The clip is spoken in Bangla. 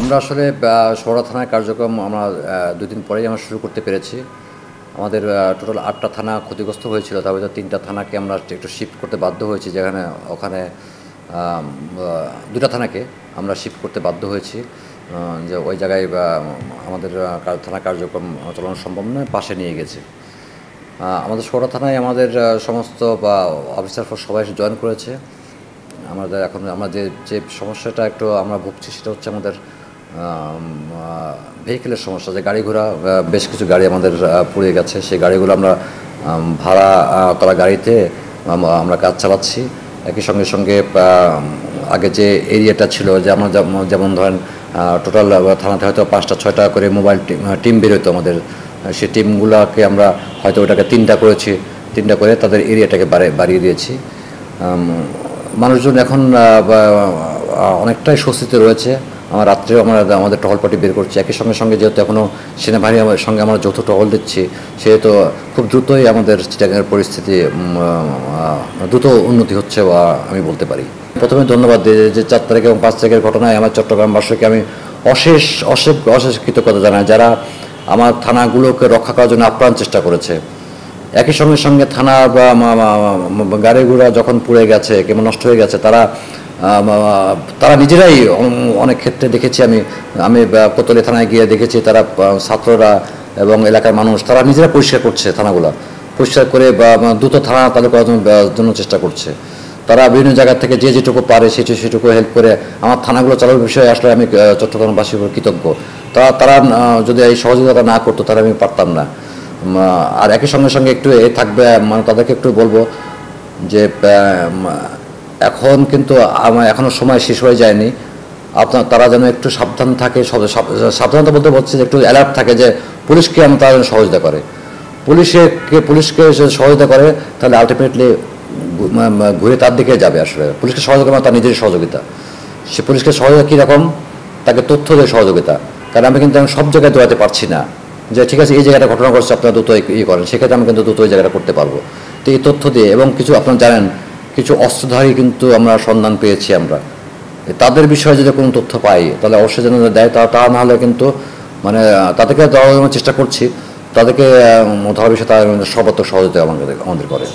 আমরা আসলে সৌরা থানার কার্যক্রম আমরা ২ দিন পরেই আমরা শুরু করতে পেরেছি। আমাদের টোটাল ৮টা থানা ক্ষতিগ্রস্ত হয়েছিল, তার ভিতরে ৩টা থানাকে আমরা একটু শিফট করতে বাধ্য হয়েছি, যেখানে ওখানে ২টা থানাকে আমরা শিফট করতে বাধ্য হয়েছি, যে ওই জায়গায় আমাদের থানা কার্যক্রম চালানো সম্ভব নয়, পাশে নিয়ে গেছে। আমাদের সৌরা থানায় আমাদের সমস্ত অফিসার ফোর্স সবাই জয়েন করেছে। আমাদের এখন আমরা যে সমস্যাটা একটু আমরা ভুগছি সেটা হচ্ছে আমাদের ভেহিকেলের সমস্যা, যে গাড়ি ঘোড়া বেশ কিছু গাড়ি আমাদের পুড়ে গেছে। সেই গাড়িগুলো আমরা ভাড়া করা গাড়িতে আমরা কাজ চালাচ্ছি। একই সঙ্গে আগে যে এরিয়াটা ছিল, যে আমরা যেমন ধরেন টোটাল থানাতে হয়তো 5টা-6টা করে মোবাইল টিম বেরোতো আমাদের, সেই টিমগুলোকে আমরা হয়তো ওটাকে 3টা করেছি, 3টা করে তাদের এরিয়াটাকে বাড়িয়ে দিয়েছি। মানুষজন এখন অনেকটাই স্বস্তিতে রয়েছে। আমার রাত্রেও আমাদের টহল পার্টি বের করছি। একই সঙ্গে যেহেতু এখনও সেনাবাহিনীর সঙ্গে আমরা যৌথ টহল দিচ্ছি, সেহেতু খুব দ্রুতই আমাদের চিটাগাংয়ের পরিস্থিতি দ্রুত উন্নতি হচ্ছে বা আমি বলতে পারি। প্রথমে ধন্যবাদ দিই যে 4 তারিখ এবং 5 তারিখের ঘটনায় আমার চট্টগ্রামবাসীকে আমি অশেষ কৃতজ্ঞতা জানাই, যারা আমার থানাগুলোকে রক্ষা করার জন্য আপ্রাণ চেষ্টা করেছে। একই সঙ্গে থানা বা গাড়ি ঘোড়া যখন পুড়ে গেছে কিংবা নষ্ট হয়ে গেছে, তারা নিজেরাই অনেক ক্ষেত্রে দেখেছি, আমি কোতোয়ালি থানায় গিয়ে দেখেছি, তারা ছাত্ররা এবং এলাকার মানুষ তারা নিজেরা পরিষ্কার করছে, থানাগুলো পরিষ্কার করে দ্রুত থানা তাদের করার জন্য চেষ্টা করছে। তারা বিভিন্ন জায়গা থেকে যে যেটুকু পারে সেটুকু হেল্প করে আমার থানাগুলো চালানোর বিষয়ে আসলে আমি চট্টগ্রামবাসীর উপর কৃতজ্ঞ। তারা যদি এই সহযোগিতা না করতো তাহলে আমি পারতাম না। আর একই সঙ্গে একটু থাকবে, মানে তাদেরকে একটু বলবো যে এখন কিন্তু এখনও সময় শেষ হয়ে যায়নি। তারা যেন একটু সাবধান থাকে, সাবধানতা বলতে বলছে যে একটু অ্যালার্ট থাকে, যে পুলিশকে তারা যেন সহযোগিতা করে, পুলিশকে সহযোগিতা করে, তাহলে আলটিমেটলি ঘুরে তার দিকে যাবে। আসলে পুলিশকে সহযোগিতা মানে তার নিজের সহযোগিতা। সে পুলিশকে সহযোগিতা কীরকম, তাকে তথ্য দিয়ে সহযোগিতা। কারণ আমি কিন্তু সব জায়গায় দৌড়াতে পারছি না, যে ঠিক আছে এই জায়গাটা ঘটনা করছে আপনারা দ্রুত করেন, সেক্ষেত্রে আমি কিন্তু দ্রুত ওই জায়গাটা করতে পারবো। তো এই তথ্য দিয়ে, এবং কিছু আপনারা জানেন কিছু অস্ত্রধারী কিন্তু আমরা সন্ধান পেয়েছি, আমরা তাদের বিষয়ে যদি কোনো তথ্য পাই তাহলে অবশ্যই যেন দেয়, তা না হলে কিন্তু মানে তাদেরকে দেওয়ার চেষ্টা করছি, তাদেরকে ধরার বিষয়ে তারা সর্বাত্মক সহযোগিতা আমাদের করে।